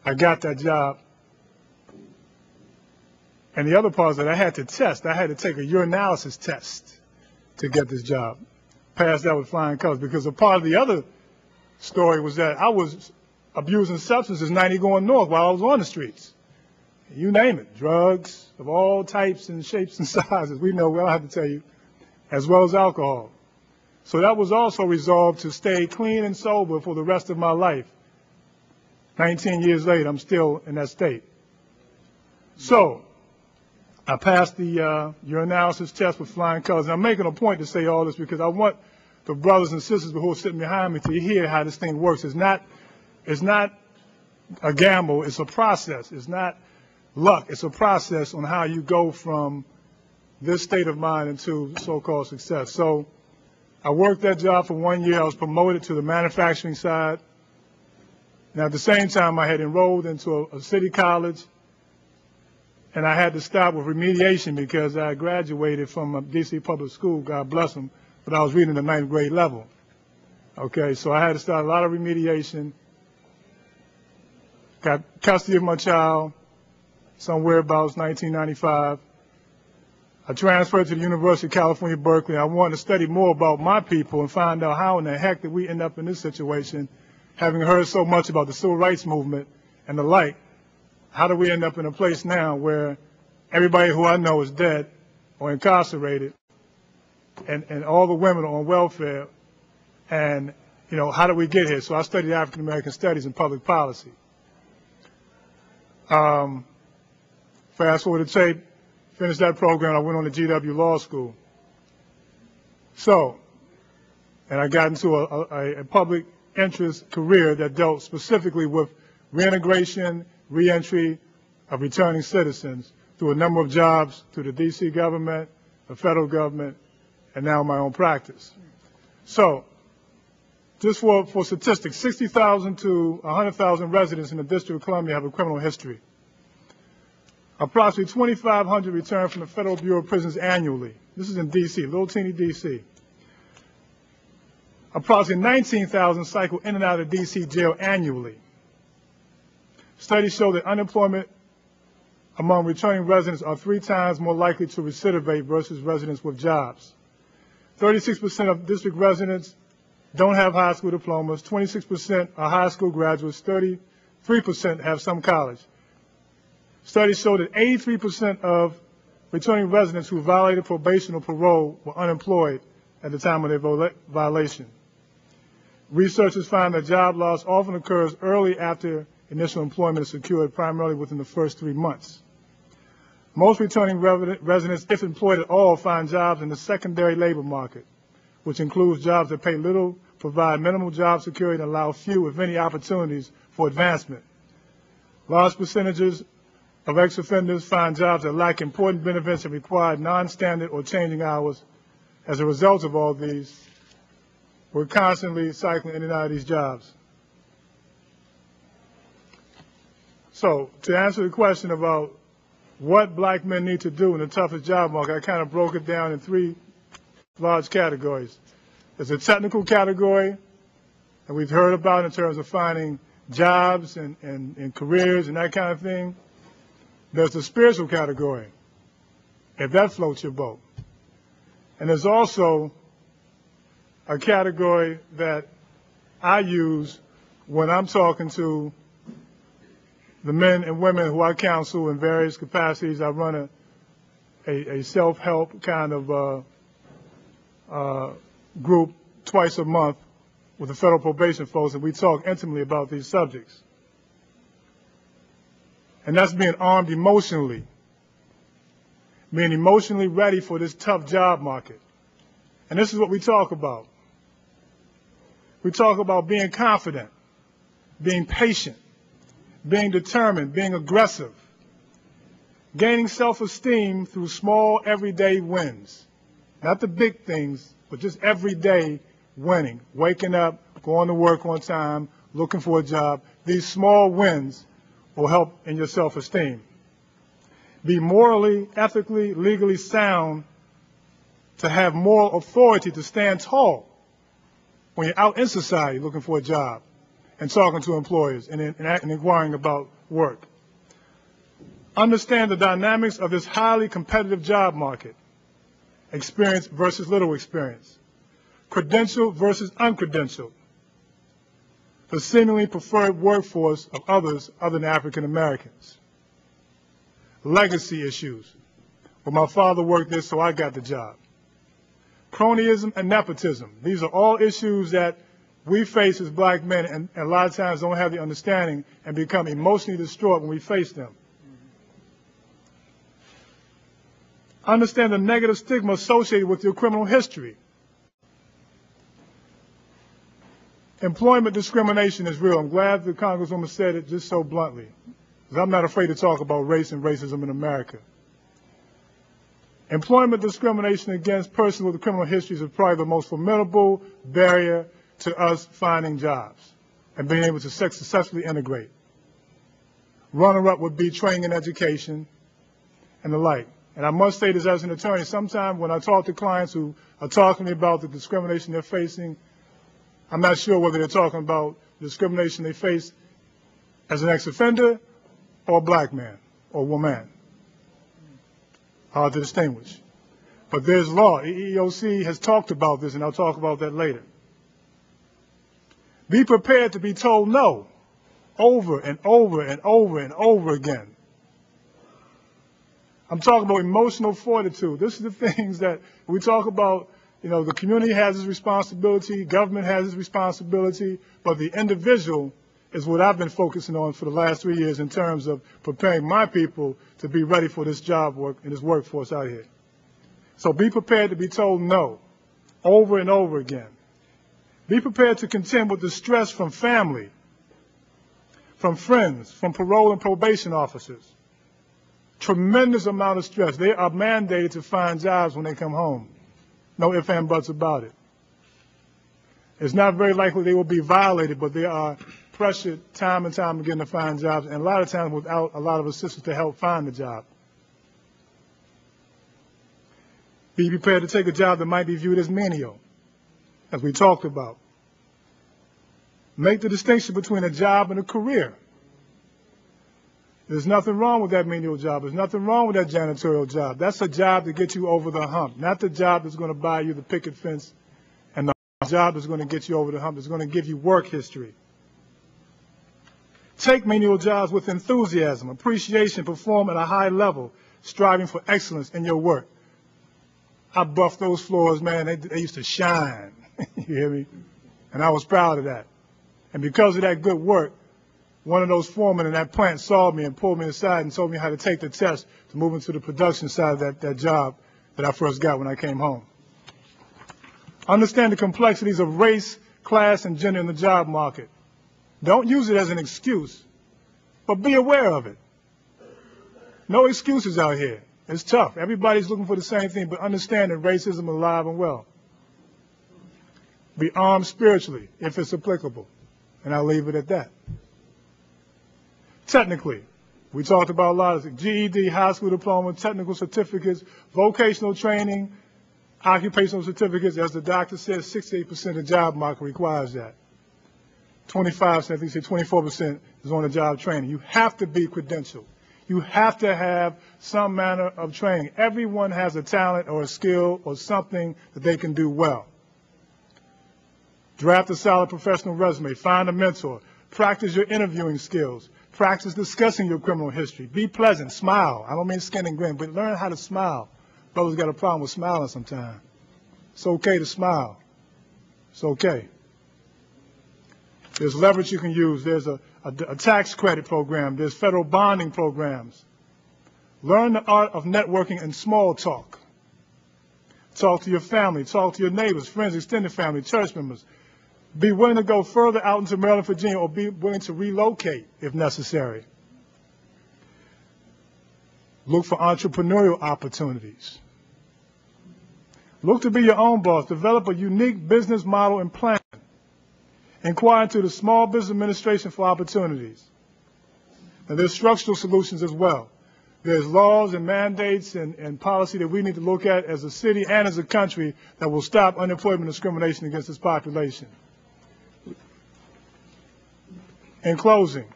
I got that job. And the other part is that I had to test. I had to take a urinalysis test to get this job. Passed that with flying colors, because a part of the other story was that I was abusing substances 90 going north while I was on the streets. You name it, drugs of all types and shapes and sizes. We know, we don't have to tell you, as well as alcohol. So that was also resolved to stay clean and sober for the rest of my life. 19 years later, I'm still in that state. So I passed the urinalysis test with flying colors. And I'm making a point to say all this because I want the brothers and sisters who are sitting behind me to hear how this thing works. It's not a gamble. It's a process. It's not luck. It's a process on how you go from this state of mind into so-called success. So I worked that job for 1 year. I was promoted to the manufacturing side. Now, at the same time, I had enrolled into a city college, and I had to stop with remediation because I graduated from a D.C. public school, God bless them, but I was reading the 9th grade level. Okay, so I had to start a lot of remediation. Got custody of my child somewhere about 1995. I transferred to the University of California, Berkeley. I wanted to study more about my people and find out how in the heck did we end up in this situation, having heard so much about the civil rights movement and the like. How do we end up in a place now where everybody who I know is dead or incarcerated, and all the women are on welfare, and, you know, how did we get here? So I studied African American studies and public policy. Fast forward to tape, finished that program, I went on to GW Law School. So, and I got into a public interest career that dealt specifically with reintegration, reentry of returning citizens through a number of jobs through the D.C. government, the federal government, and now my own practice. So, just for statistics, 60,000 to 100,000 residents in the District of Columbia have a criminal history. Approximately 2,500 return from the Federal Bureau of Prisons annually. This is in D.C., little teeny D.C. Approximately 19,000 cycle in and out of D.C. jail annually. Studies show that unemployment among returning residents are 3 times more likely to recidivate versus residents with jobs. 36% of district residents don't have high school diplomas, 26% are high school graduates, 33% have some college. Studies show that 83% of returning residents who violated probation or parole were unemployed at the time of their violation. Researchers find that job loss often occurs early after initial employment is secured, primarily within the first 3 months. Most returning residents, if employed at all, find jobs in the secondary labor market, which includes jobs that pay little, provide minimal job security, and allow few, if any, opportunities for advancement. Large percentages of ex-offenders find jobs that lack important benefits and require non-standard or changing hours. As a result of all these, we're constantly cycling in and out of these jobs. So, to answer the question about what black men need to do in the toughest job market, I kind of broke it down in 3 large categories. There's a technical category that we've heard about in terms of finding jobs and careers and that kind of thing. There's the spiritual category, if that floats your boat. And there's also a category that I use when I'm talking to the men and women who I counsel in various capacities. I run a self-help kind of group twice a month with the federal probation folks, and we talk intimately about these subjects. And that's being armed emotionally, being emotionally ready for this tough job market. And this is what we talk about. We talk about being confident, being patient, being determined, being aggressive, gaining self-esteem through small everyday wins. Not the big things, but just everyday winning. Waking up, going to work on time, looking for a job. These small wins will help in your self-esteem. Be morally, ethically, legally sound to have moral authority to stand tall when you're out in society looking for a job and talking to employers and inquiring about work. Understand the dynamics of this highly competitive job market. Experience versus little experience. Credentialed versus uncredentialed. The seemingly preferred workforce of others other than African Americans. Legacy issues. Well, my father worked this, so I got the job. Cronyism and nepotism. These are all issues that we face as black men and a lot of times don't have the understanding and become emotionally distraught when we face them. Understand the negative stigma associated with your criminal history. Employment discrimination is real. I'm glad the Congresswoman said it just so bluntly, because I'm not afraid to talk about race and racism in America. Employment discrimination against persons with criminal histories is probably the most formidable barrier to us finding jobs and being able to successfully integrate. Runner-up would be training and education and the like. And I must say this as an attorney, sometimes when I talk to clients who are talking to me about the discrimination they're facing, I'm not sure whether they're talking about discrimination they face as an ex-offender or a black man or woman. Hard to distinguish. But there's law. EEOC has talked about this, and I'll talk about that later. Be prepared to be told no over and over and over and over again. I'm talking about emotional fortitude. This is the things that we talk about. You know, the community has its responsibility, government has its responsibility, but the individual is what I've been focusing on for the last 3 years in terms of preparing my people to be ready for this job work and this workforce out here. So be prepared to be told no over and over again. Be prepared to contend with the stress from family, from friends, from parole and probation officers. Tremendous amount of stress. They are mandated to find jobs when they come home. No ifs and buts about it. It's not very likely they will be violated, but they are pressured time and time again to find jobs, and a lot of times without a lot of assistance to help find the job. Be prepared to take a job that might be viewed as menial, as we talked about. Make the distinction between a job and a career. There's nothing wrong with that menial job. There's nothing wrong with that janitorial job. That's a job to get you over the hump, not the job that's going to buy you the picket fence, and the job that's going to get you over the hump, that's going to give you work history. Take menial jobs with enthusiasm, appreciation, perform at a high level, striving for excellence in your work. I buffed those floors, man. They used to shine. You hear me? And I was proud of that. And because of that good work, one of those foremen in that plant saw me and pulled me aside and told me how to take the test to move into the production side of that job that I first got when I came home. Understand the complexities of race, class, and gender in the job market. Don't use it as an excuse, but be aware of it. No excuses out here. It's tough. Everybody's looking for the same thing, but understand that racism is alive and well. Be armed spiritually, if it's applicable. And I'll leave it at that. Technically, we talked about a lot of GED, high school diploma, technical certificates, vocational training, occupational certificates. As the doctor says, 68% of the job market requires that. 25%, I think he said 24% is on the job training. You have to be credentialed. You have to have some manner of training. Everyone has a talent or a skill or something that they can do well. Draft a solid professional resume. Find a mentor. Practice your interviewing skills. Practice discussing your criminal history. Be pleasant. Smile. I don't mean skin and grin, but learn how to smile. Brothers got a problem with smiling sometimes. It's okay to smile. It's okay. There's leverage you can use. There's a tax credit program. There's federal bonding programs. Learn the art of networking and small talk. Talk to your family. Talk to your neighbors, friends, extended family, church members. Be willing to go further out into Maryland, Virginia, or be willing to relocate if necessary. Look for entrepreneurial opportunities. Look to be your own boss. Develop a unique business model and plan. Inquire into the Small Business Administration for opportunities. Now, there's structural solutions as well. There's laws and mandates and policy that we need to look at as a city and as a country that will stop unemployment discrimination against this population. In closing,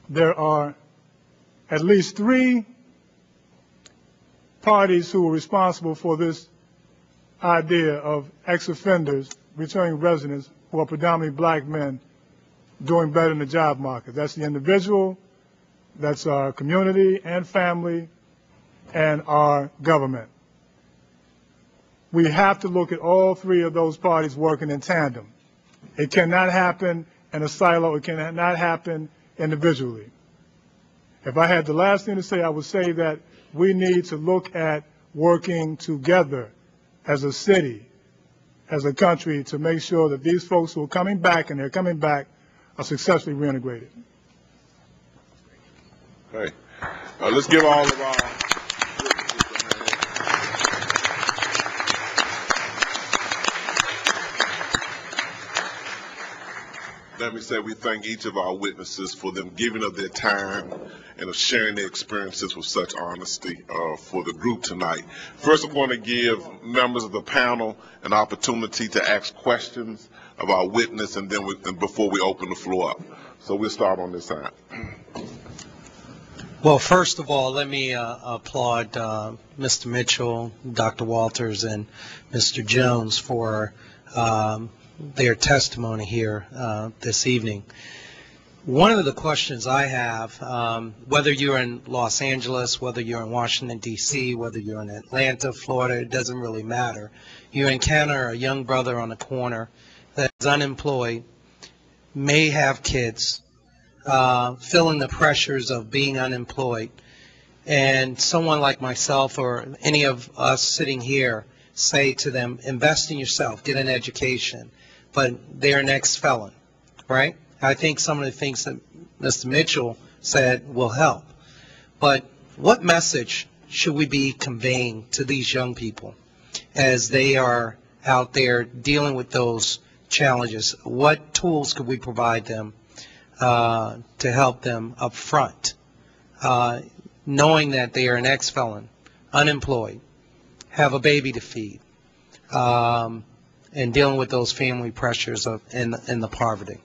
there are at least 3 parties who are responsible for this idea of ex-offenders, returning residents who are predominantly black men, doing better in the job market. That's the individual, that's our community and family, and our government. We have to look at all 3 of those parties working in tandem. It cannot happen in a silo. It cannot happen individually. If I had the last thing to say, I would say that we need to look at working together as a city, as a country, to make sure that these folks who are coming back, and they're coming back, are successfully reintegrated. Okay. Let's give all of our Let me say we thank each of our witnesses for them giving up their time and of sharing their experiences with such honesty for the group tonight. First, I want to give members of the panel an opportunity to ask questions of our witness, and then before we open the floor up. So we'll start on this side. Well, first of all, let me applaud Mr. Mitchell, Dr. Walters, and Mr. Jones for their testimony here this evening. One of the questions I have, whether you're in Los Angeles, whether you're in Washington, D.C., whether you're in Atlanta, Florida, it doesn't really matter. You encounter a young brother on the corner that's unemployed, may have kids, feeling the pressures of being unemployed, and someone like myself or any of us sitting here say to them, invest in yourself, get an education, but they're an ex-felon, right? I think some of the things that Mr. Mitchell said will help. But what message should we be conveying to these young people as they are out there dealing with those challenges? What tools could we provide them to help them up front, knowing that they are an ex-felon, unemployed, have a baby to feed, and dealing with those family pressures and the poverty?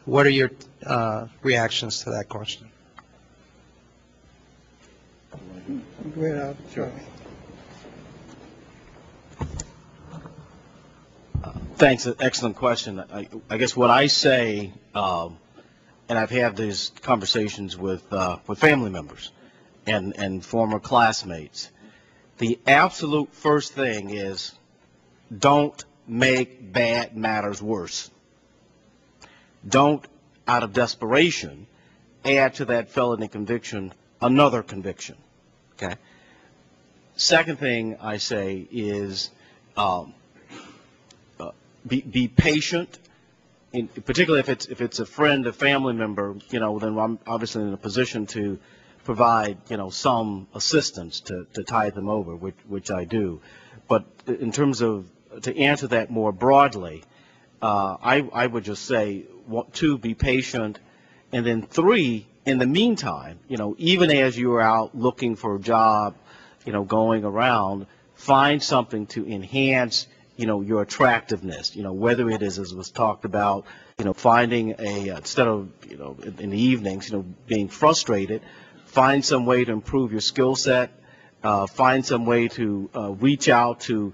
What are your reactions to that question? Sure. Thanks. Excellent question. I guess what I say, and I've had these conversations with family members and former classmates, the absolute first thing is don't make bad matters worse. Don't, out of desperation, add to that felony conviction another conviction. Okay. Second thing I say is be patient. Particularly if it's a friend, a family member, then I'm obviously in a position to provide some assistance to tide them over, which I do. But in terms of to answer that more broadly, I would just say, 2, be patient, and then 3, in the meantime, even as you're out looking for a job, going around, find something to enhance, your attractiveness, whether it is, as was talked about, finding instead of, in the evenings, being frustrated, find some way to improve your skill set, find some way to reach out to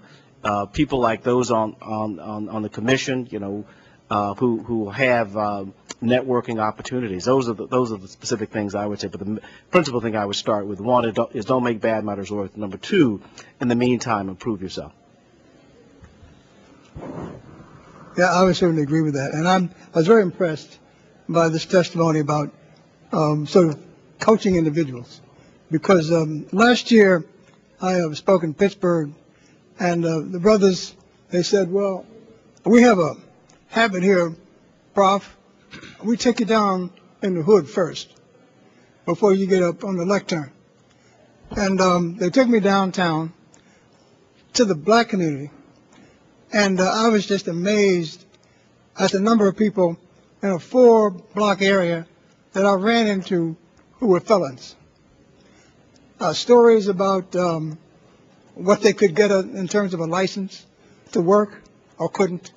people like those on the commission, who have networking opportunities. Those are the specific things I would say. But the principal thing I would start with, 1, is don't make bad matters worse. Number 2, in the meantime, improve yourself. Yeah, I would certainly agree with that. And I was very impressed by this testimony about sort of coaching individuals, because last year I spoke in Pittsburgh, and the brothers, they said, well, we have a habit here, Prof. We take you down in the hood first before you get up on the lectern. And they took me downtown to the black community, and I was just amazed at the number of people in a 4-block area that I ran into who were felons. Stories about what they could get in terms of a license to work or couldn't.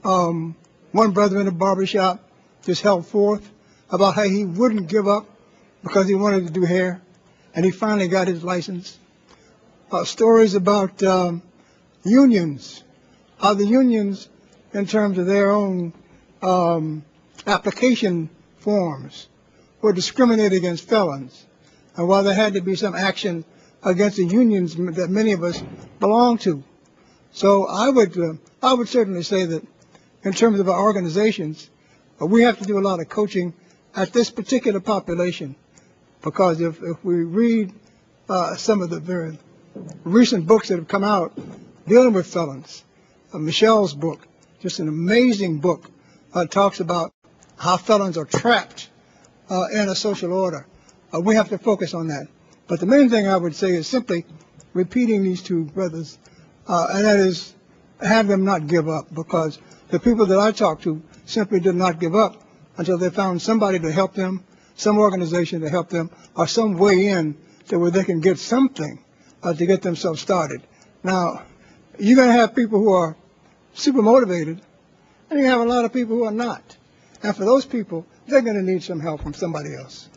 One brother in a barber shop just held forth about how he wouldn't give up because he wanted to do hair, and he finally got his license. Stories about unions, how the unions, in terms of their own application forms, were discriminated against felons, and why there had to be some action against the unions that many of us belong to. So I would certainly say that in terms of our organizations, we have to do a lot of coaching at this particular population, because if we read some of the very recent books that have come out dealing with felons, Michelle's book, just an amazing book, talks about how felons are trapped in a social order. We have to focus on that. But the main thing I would say is simply repeating these two brothers, and that is have them not give up, because the people that I talked to simply did not give up until they found somebody to help them, some organization to help them, or some way in to where they can get something to get themselves started. Now, you're going to have people who are super motivated, and you have a lot of people who are not. And for those people, they're going to need some help from somebody else.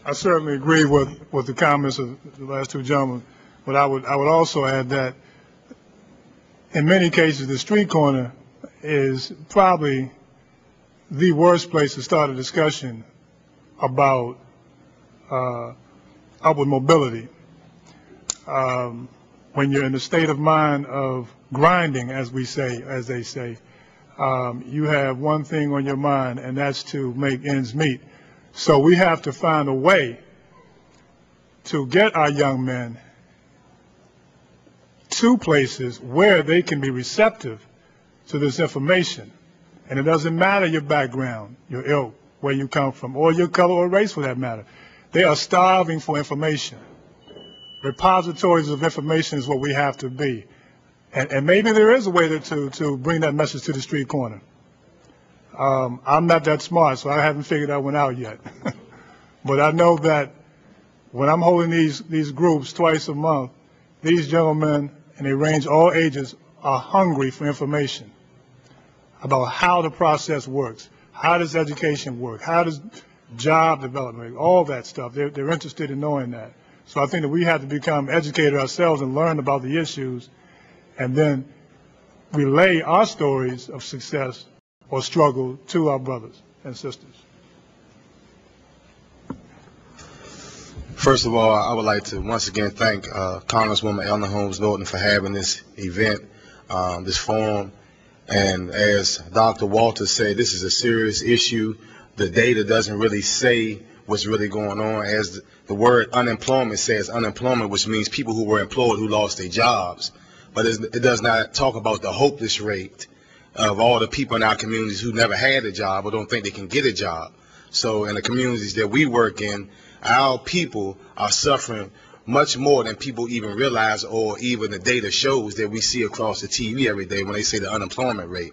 I certainly agree with the comments of the last two gentlemen, but I would also add that in many cases the street corner is probably the worst place to start a discussion about upward mobility. When you're in the state of mind of grinding, as they say, you have one thing on your mind, and that's to make ends meet. So we have to find a way to get our young men to places where they can be receptive to this information. And it doesn't matter your background, your ilk, where you come from, or your color or race for that matter. They are starving for information. Repositories of information is what we have to be. And maybe there is a way to bring that message to the street corner. I'm not that smart, so I haven't figured that one out yet. But I know that when I'm holding these groups twice a month, these gentlemen, and they range all ages, are hungry for information about how the process works, how does education work, how does job development, all that stuff. They're interested in knowing that. So I think that we have to become educated ourselves and learn about the issues, and then relay our stories of success or struggle to our brothers and sisters. First of all, I would like to once again thank Congresswoman Eleanor Holmes Norton for having this event, this forum. And as Dr. Walters said, this is a serious issue. The data doesn't really say what's really going on. As the word unemployment says, unemployment, which means people who were employed who lost their jobs. But it does not talk about the hopeless rate of all the people in our communities who never had a job or don't think they can get a job. So in the communities that we work in, our people are suffering much more than people even realize, or even the data shows that we see across the TV every day when they say the unemployment rate.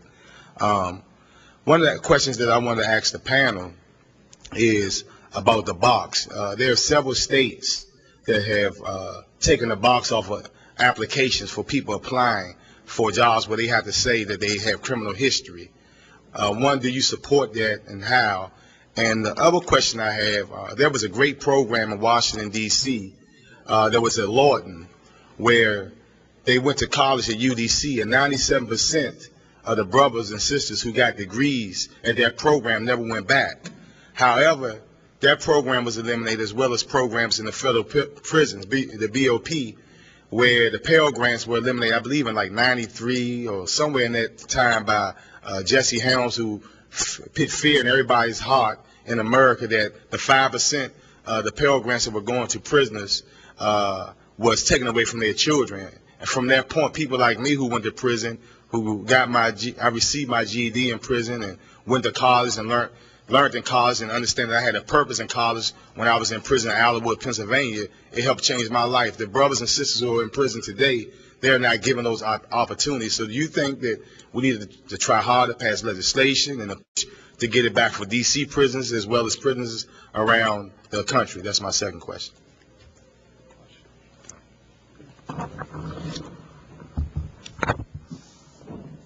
One of the questions that I want to ask the panel is about the box. There are several states that have taken the box off of applications for people applying for jobs where they have to say that they have criminal history. One, do you support that, and how? And the other question I have, there was a great program in Washington, D.C. There was at Norton, where they went to college at UDC, and 97% of the brothers and sisters who got degrees at that program never went back. However, that program was eliminated, as well as programs in the federal prisons, the BOP, where the Pell Grants were eliminated, I believe in like 93 or somewhere in that time, by Jesse Helms, who put fear in everybody's heart in America that the 5% the Pell Grants that were going to prisoners was taken away from their children. And from that point, people like me who went to prison, who got I received my GED in prison and went to college and learned in college and understand that I had a purpose in college when I was in prison in Allenwood, Pennsylvania. It helped change my life. The brothers and sisters who are in prison today, they're not given those opportunities. So do you think that we need to try hard to pass legislation and to get it back for D.C. prisons as well as prisons around the country? That's my second question.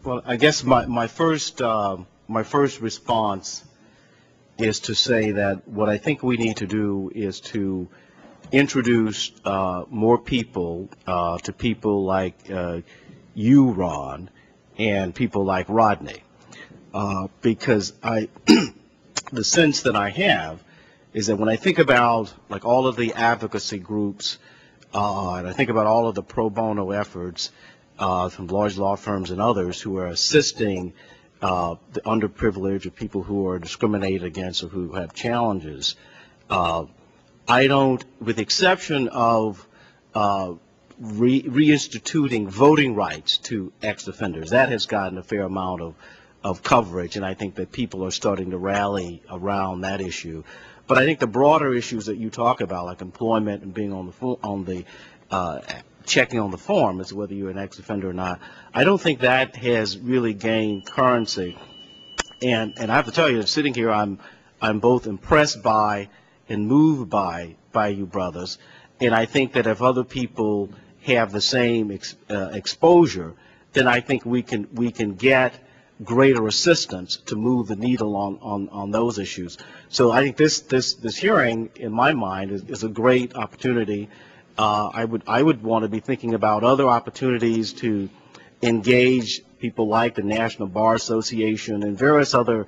Well, I guess my first response is to say that what I think we need to do is to introduce more people to people like you, Ron, and people like Rodney, because the sense that I have is that when I think about like all of the advocacy groups, and I think about all of the pro bono efforts from large law firms and others who are assisting the underprivileged or people who are discriminated against or who have challenges, I don't, with the exception of reinstituting voting rights to ex-offenders, that has gotten a fair amount of coverage, and I think that people are starting to rally around that issue. But I think the broader issues that you talk about, like employment and being on the checking on the form as to whether you're an ex-offender or not, I don't think that has really gained currency. And I have to tell you, sitting here, I'm both impressed by and moved by you brothers. And I think that if other people have the same exposure, then I think we can get greater assistance to move the needle on those issues. So I think this hearing, in my mind, is a great opportunity. I would want to be thinking about other opportunities to engage people like the National Bar Association and various other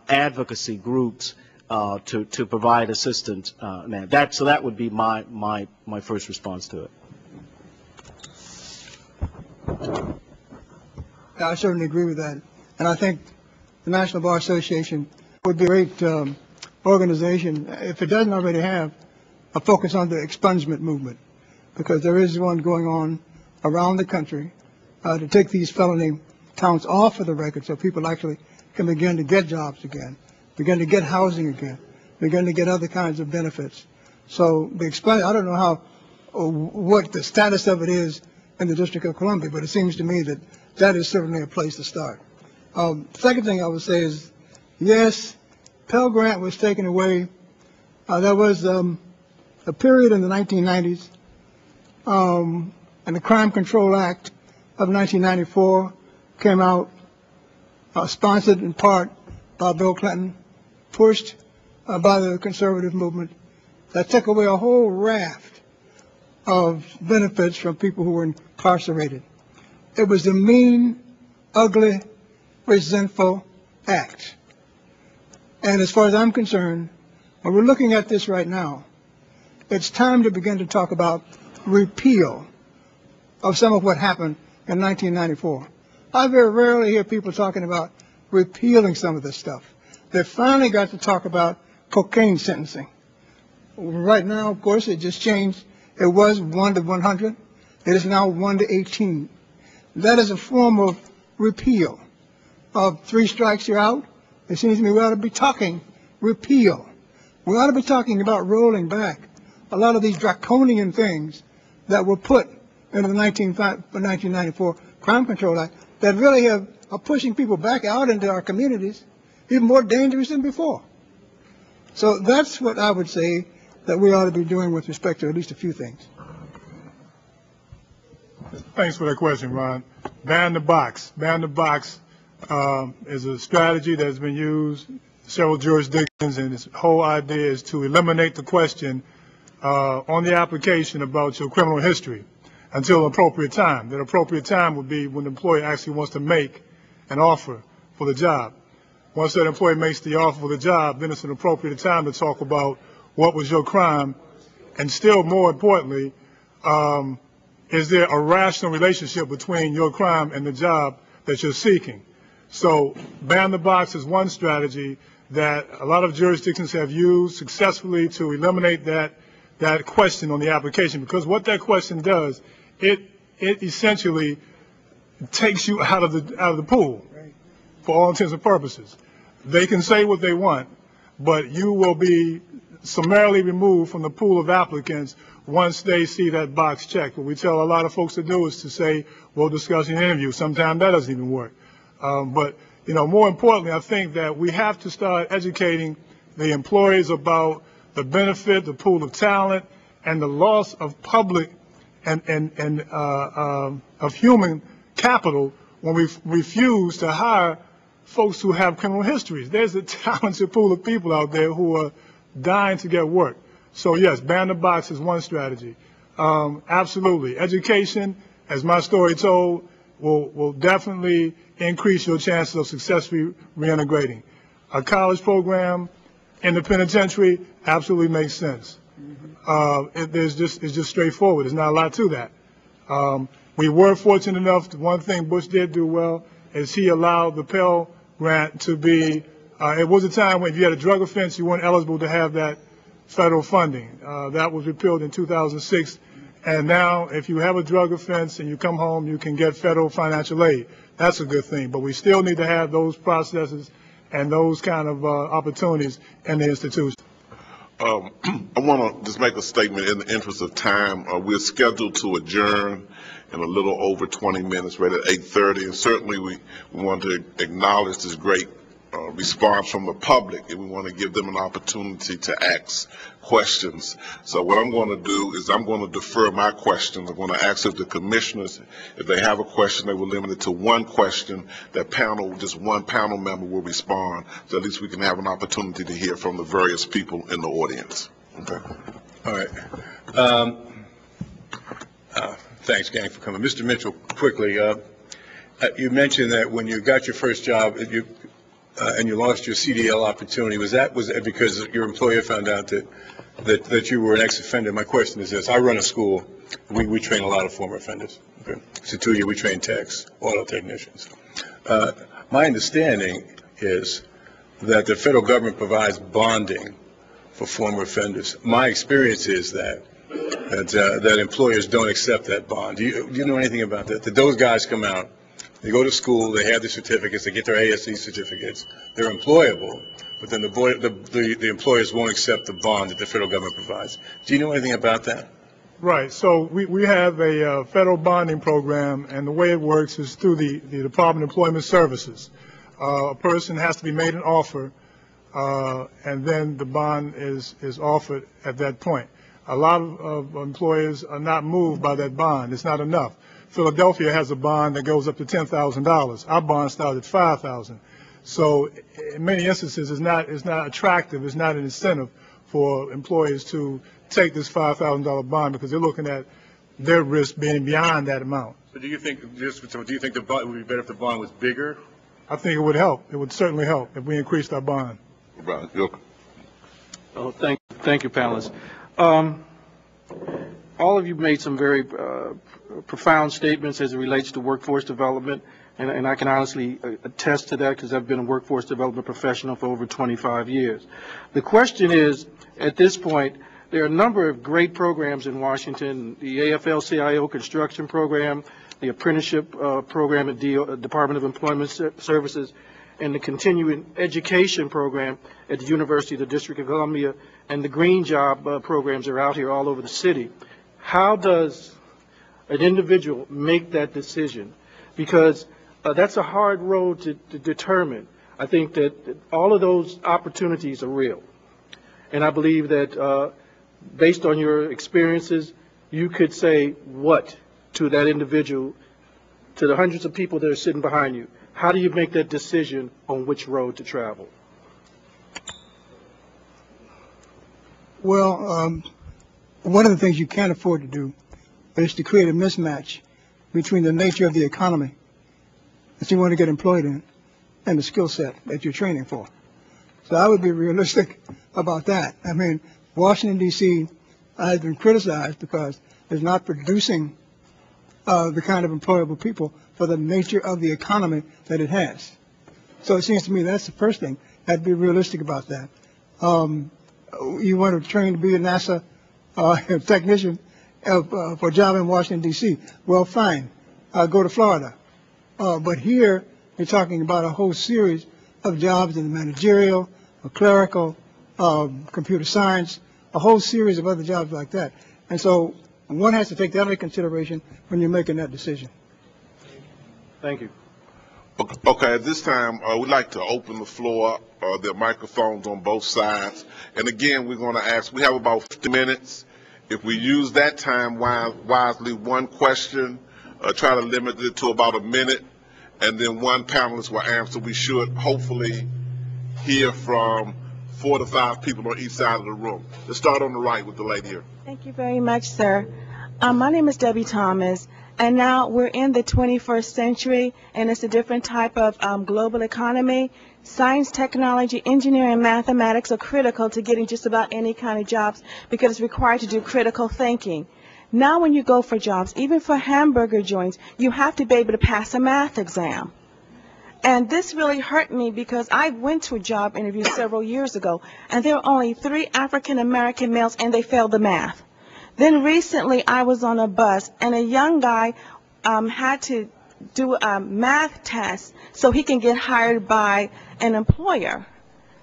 advocacy groups to provide assistance. So that would be my first response to it. I certainly agree with that. And I think the National Bar Association would be a great organization, if it doesn't already have, a focus on the expungement movement, because there is one going on around the country to take these felony counts off of the record so people actually can begin to get jobs again, begin to get housing again, begin to get other kinds of benefits. So the I don't know what the status of it is in the District of Columbia, but it seems to me that that is certainly a place to start. Second thing I would say is, yes, Pell Grant was taken away. There was a period in the 1990s, and the Crime Control Act of 1994 came out, sponsored in part by Bill Clinton, pushed by the conservative movement, that took away a whole raft of benefits from people who were incarcerated. It was a mean, ugly, resentful act. And as far as I'm concerned, when we're looking at this right now, it's time to begin to talk about repeal of some of what happened in 1994. I very rarely hear people talking about repealing some of this stuff. They finally got to talk about cocaine sentencing. Right now, of course, it just changed. It was 1 to 100. It is now 1 to 18. That is a form of repeal. Of 3 strikes, you're out. It seems to me we ought to be talking repeal. We ought to be talking about rolling back a lot of these draconian things that were put into the 1994 Crime Control Act that really are pushing people back out into our communities, even more dangerous than before. So that's what I would say that we ought to be doing with respect to at least a few things. Thanks for that question, Ron. Ban the box. Ban the box is a strategy that has been used in several jurisdictions, and its whole idea is to eliminate the question on the application about your criminal history until an appropriate time. That appropriate time would be when the employer actually wants to make an offer for the job. Once that employee makes the offer for the job, then it's an appropriate time to talk about what was your crime, and still more importantly, is there a rational relationship between your crime and the job that you're seeking? So ban the box is one strategy that a lot of jurisdictions have used successfully to eliminate that question on the application, because what that question does, it essentially takes you out of the pool for all intents and purposes. They can say what they want, but you will be summarily removed from the pool of applicants once they see that box checked. What we tell a lot of folks to do is to say, we'll discuss in an interview. Sometimes that doesn't even work. But, you know, more importantly, I think that we have to start educating the employees about the benefit, the pool of talent, and the loss of public and of human capital when we refuse to hire folks who have criminal histories. There's a talented pool of people out there who are dying to get work. So yes, ban the box is one strategy. Absolutely. Education, as my story told, will definitely increase your chances of successfully reintegrating. A college program in the penitentiary absolutely makes sense. It's just straightforward. There's not a lot to that. We were fortunate enough, one thing Bush did do well is he allowed the Pell Grant to be, it was a time when if you had a drug offense, you weren't eligible to have that federal funding. That was repealed in 2006. And now if you have a drug offense and you come home, you can get federal financial aid. That's a good thing. But we still need to have those processes and those kind of opportunities in the institution. I want to just make a statement in the interest of time. We're scheduled to adjourn in a little over 20 minutes, right at 8:30, and certainly we want to acknowledge this great response from the public, and we want to give them an opportunity to ask questions. So what I'm going to do is I'm going to defer my questions. I'm going to ask if the commissioners, if they have a question, they will limit it to one question. That panel, just one panel member will respond, so at least we can have an opportunity to hear from the various people in the audience. Okay. All right. Thanks, gang, for coming. Mr. Mitchell, quickly, you mentioned that when you got your first job, and you lost your CDL opportunity, was that because your employer found out that you were an ex-offender? My question is this: I run a school. We train a lot of former offenders. Okay. So 2 years we train techs, auto technicians. My understanding is that the federal government provides bonding for former offenders. My experience is that employers don't accept that bond. Do you know anything about that? That those guys come out, they go to school, they have the certificates, they get their ASC certificates, they're employable, but then the employers won't accept the bond that the federal government provides. Do you know anything about that? Right. So we have a federal bonding program, and the way it works is through the Department of Employment Services. A person has to be made an offer, and then the bond is offered at that point. A lot of employers are not moved by that bond. It's not enough. Philadelphia has a bond that goes up to $10,000. Our bond started at $5,000. So in many instances, it's not attractive. It's not an incentive for employers to take this $5,000 bond because they're looking at their risk being beyond that amount. So do you think the bond would be better if the bond was bigger? I think it would help. It would certainly help if we increased our bond. Right. Oh, thank you, panelists. All of you made some very profound statements as it relates to workforce development, and I can honestly attest to that because I've been a workforce development professional for over 25 years. The question is, at this point, there are a number of great programs in Washington: the AFL-CIO construction program, the apprenticeship program at the Department of Employment Services, and the continuing education program at the University of the District of Columbia, and the green job programs are out here all over the city. How does an individual make that decision? Because that's a hard road to determine. I think that all of those opportunities are real. And I believe that based on your experiences, you could say what to that individual, to the hundreds of people that are sitting behind you. How do you make that decision on which road to travel? Well, one of the things you can't afford to do is to create a mismatch between the nature of the economy that you want to get employed in and the skill set that you're training for. So I would be realistic about that. I mean, Washington, D.C. has been criticized because it's not producing the kind of employable people for the nature of the economy that it has. So it seems to me that's the first thing. I'd be realistic about that. You want to train to be a NASA technician for a job in Washington, D.C. Well, fine. Go to Florida. But here, you're talking about a whole series of jobs in the managerial, clerical, computer science, a whole series of other jobs like that. And so one has to take that into consideration when you're making that decision. Thank you. Okay, at this time, we'd like to open the floor. There are microphones on both sides. And again, we're going to ask, we have about 50 minutes. If we use that time wisely, one question, try to limit it to about a minute. and then one panelist will answer. We should hopefully hear from 4 to 5 people on each side of the room. Let's start on the right with the lady here. Thank you very much, sir. My name is Debbie Thomas, and now we're in the 21st century, and it's a different type of global economy. Science, technology, engineering, mathematics are critical to getting just about any kind of jobs because it's required to do critical thinking. Now when you go for jobs, even for hamburger joints, you have to be able to pass a math exam. And this really hurt me because I went to a job interview several years ago, and there were only 3 African-American males, and they failed the math. Then recently I was on a bus, and a young guy had to do a math test so he can get hired by an employer.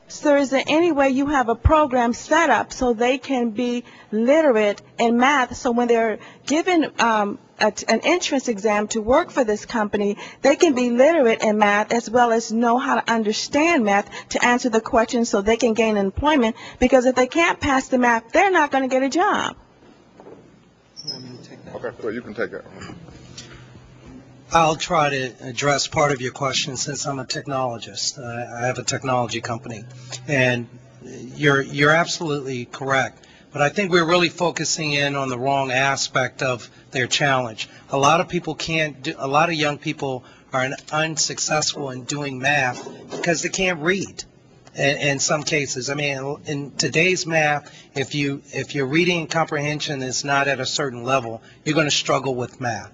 So is there any way you have a program set up so they can be literate in math, so when they're given an entrance exam to work for this company, they can be literate in math as well as know how to understand math to answer the questions so they can gain employment, because if they can't pass the math, they're not going to get a job. Okay, so you can take that. I'll try to address part of your question since I'm a technologist. I have a technology company, and you're absolutely correct. But I think we're really focusing in on the wrong aspect of their challenge. A lot of people can't do. A lot of young people are unsuccessful in doing math because they can't read. In some cases, I mean, in today's math, if your reading and comprehension is not at a certain level, you're going to struggle with math.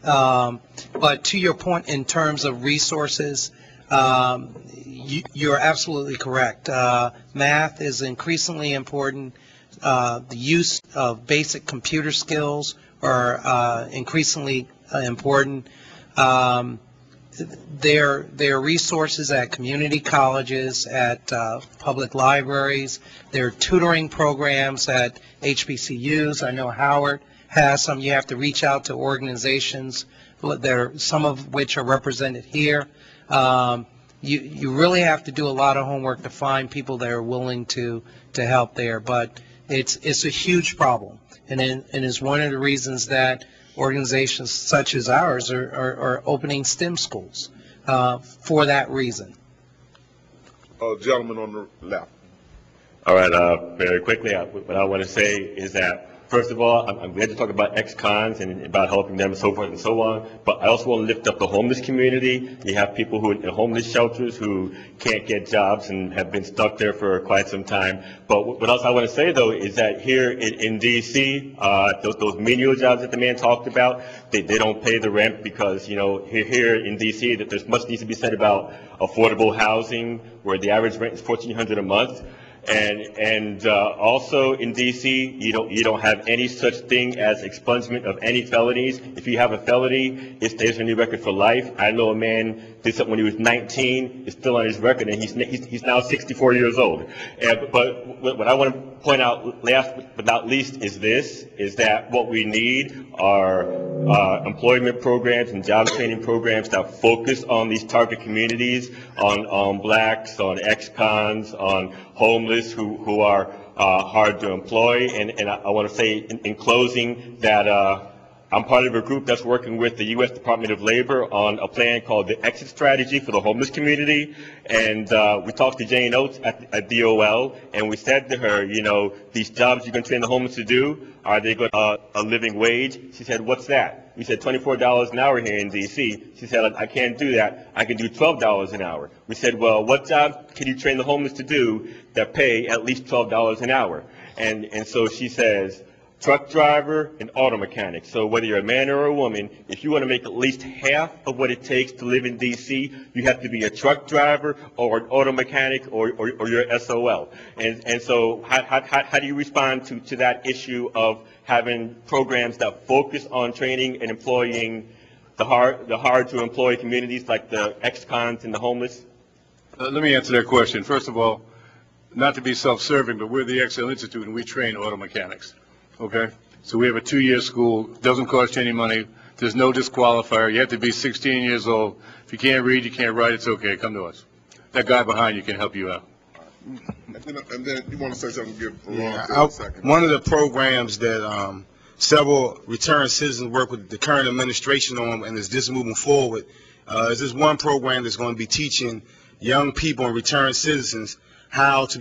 But to your point in terms of resources, you're absolutely correct. Math is increasingly important. The use of basic computer skills are increasingly important. There are resources at community colleges, at public libraries. There are tutoring programs at HBCUs. I know Howard has some. You have to reach out to organizations, some of which are represented here. You really have to do a lot of homework to find people that are willing to help there. But it's a huge problem, and is one of the reasons that organizations such as ours are opening STEM schools for that reason. Gentleman on the left. All right, very quickly, what I want to say is that, first of all, I'm glad to talk about ex-cons and about helping them and so forth and so on, but I also want to lift up the homeless community. You have people who are in homeless shelters who can't get jobs and have been stuck there for quite some time. But what else I want to say, though, is that here in D.C., those menial jobs that the man talked about, they don't pay the rent because, you know, here in D.C., that there's much needs to be said about affordable housing, where the average rent is $1,400 a month. And also in D.C., you don't have any such thing as expungement of any felonies. If you have a felony, it stays on your record for life. I know a man did something when he was 19, it's still on his record, and he's now 64 years old. But what I want to point out last but not least is that what we need are employment programs and job training programs that focus on these target communities, on blacks, on ex-cons, on homeless who are hard to employ. And I want to say in closing that I'm part of a group that's working with the U.S. Department of Labor on a plan called the Exit Strategy for the Homeless Community. And we talked to Jane Oates at DOL, and we said to her, you know, these jobs you're going to train the homeless to do, are they going to a living wage? She said, what's that? We said $24 an hour here in D.C. She said, I can't do that. I can do $12 an hour. We said, well, what job can you train the homeless to do that pay at least $12 an hour? And so she says, truck driver and auto mechanic. So whether you're a man or a woman, if you want to make at least half of what it takes to live in D.C., you have to be a truck driver or an auto mechanic or you're SOL. And so how do you respond to that issue of having programs that focus on training and employing the hard to employ communities like the ex-cons and the homeless? Let me answer that question. First of all, not to be self-serving, but we're the XL Institute and we train auto mechanics. Okay, so we have a 2-year school, doesn't cost you any money, there's no disqualifier, you have to be 16 years old. If you can't read, you can't write, it's okay, come to us. That guy behind you can help you out. And then you want to say something, give Yeah, Ron a second. one of the programs that several returned citizens work with the current administration on, and is just moving forward, is this one program that's going to be teaching young people and returned citizens how to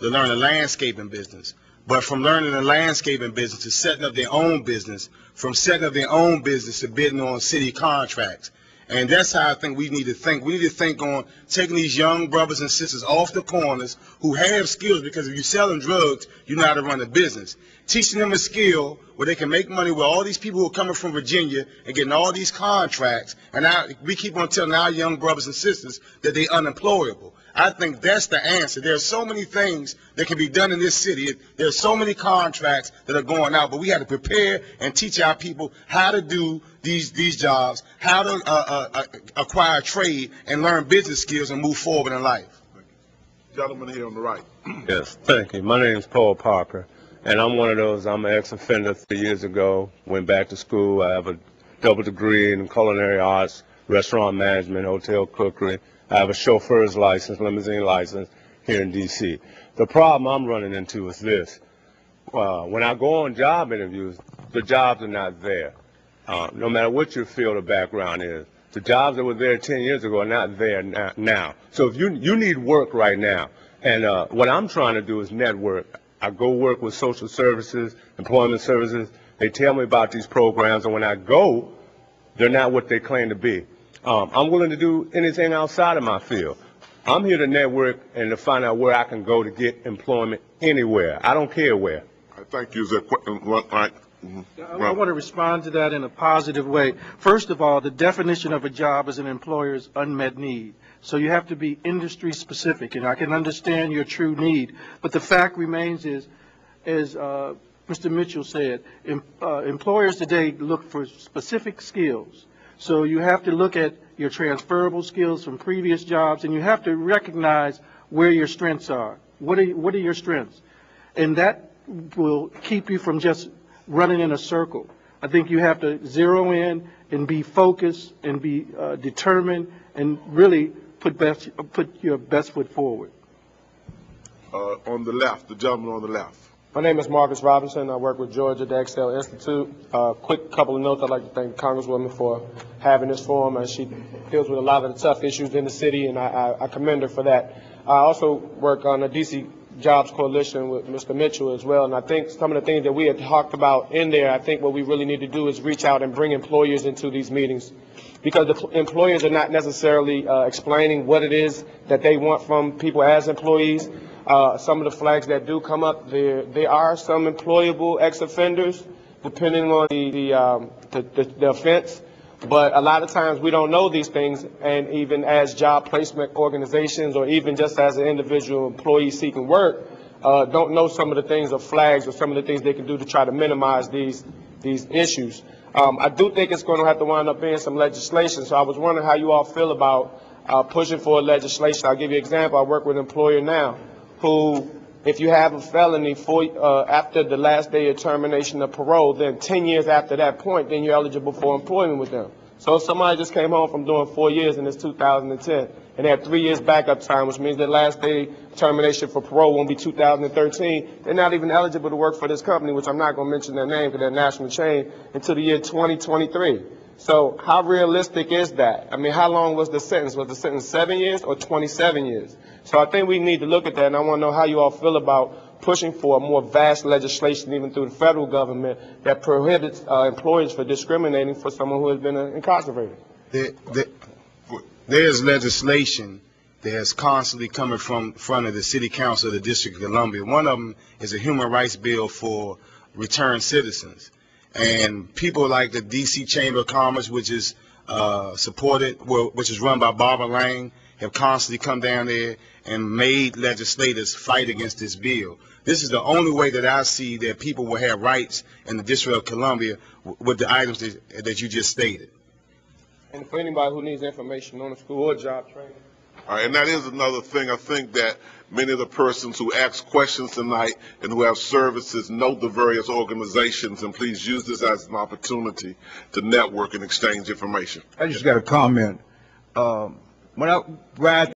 learn the landscaping business. But from learning the landscaping business to setting up their own business, from setting up their own business to bidding on city contracts. And that's how I think we need to think. We need to think on taking these young brothers and sisters off the corners who have skills, because if you're selling drugs, you know how to run a business. Teaching them a skill where they can make money with all these people who are coming from Virginia and getting all these contracts. And now we keep on telling our young brothers and sisters that they're unemployable. I think that's the answer. There are so many things that can be done in this city. There are so many contracts that are going out, but we have to prepare and teach our people how to do these jobs, how to acquire trade and learn business skills and move forward in life. Gentleman here on the right. Yes, thank you. My name is Paul Parker, and I'm one of those. I'm an ex-offender 3 years ago, went back to school. I have a double degree in culinary arts, restaurant management, hotel cookery. I have a chauffeur's license, limousine license here in D.C. The problem I'm running into is this. When I go on job interviews, the jobs are not there. No matter what your field of background is. The jobs that were there 10 years ago are not there now. So if you need work right now, and what I'm trying to do is network. I go work with social services, employment services. They tell me about these programs, and when I go, they're not what they claim to be. I'm willing to do anything outside of my field. I'm here to network and to find out where I can go to get employment anywhere. I don't care where. Thank you. I want to respond to that in a positive way. First of all, the definition of a job as an employer's unmet need. So you have to be industry specific, and I can understand your true need. But the fact remains is, as Mr. Mitchell said, employers today look for specific skills. So you have to look at your transferable skills from previous jobs, and you have to recognize where your strengths are. What are your strengths? And that will keep you from just running in a circle. I think you have to zero in and be focused and be determined and really put your best foot forward. On the left, the gentleman on the left. My name is Marcus Robinson. I work with Georgia, the Excel Institute. Quick couple of notes. I'd like to thank the Congresswoman for having this forum, and she deals with a lot of the tough issues in the city, and I commend her for that. I also work on a DC Jobs Coalition with Mr. Mitchell as well, and I think some of the things that we had talked about in there, I think what we really need to do is reach out and bring employers into these meetings, because the employers are not necessarily explaining what it is that they want from people as employees. Some of the flags that do come up, there are some employable ex-offenders, depending on the offense. But a lot of times we don't know these things, and even as job placement organizations or even just as an individual employee seeking work, don't know some of the things of flags or some of the things they can do to try to minimize these issues. I do think it's going to have to wind up being some legislation, so I was wondering how you all feel about pushing for legislation. I'll give you an example. I work with an employer now who, if you have a felony after the last day of termination of parole, then 10 years after that point, then you're eligible for employment with them. So if somebody just came home from doing 4 years and it's 2010, and they have 3 years backup time, which means their last day termination for parole won't be 2013, they're not even eligible to work for this company, which I'm not going to mention their name because they're a national chain, until the year 2023. So how realistic is that? I mean, how long was the sentence? Was the sentence 7 years or 27 years? So I think we need to look at that, and I want to know how you all feel about pushing for a more vast legislation, even through the federal government, that prohibits employers from discriminating for someone who has been incarcerated. There's legislation that's constantly coming from front of the City Council of the District of Columbia. One of them is a human rights bill for returned citizens. And people like the D.C. Chamber of Commerce, which is which is run by Barbara Lang, have constantly come down there and made legislators fight against this bill. This is the only way that I see that people will have rights in the District of Columbia with the items that you just stated. And for anybody who needs information on the school or job training. All right, and that is another thing. I think that many of the persons who ask questions tonight and who have services know the various organizations, and please use this as an opportunity to network and exchange information. I just got a comment. When I ride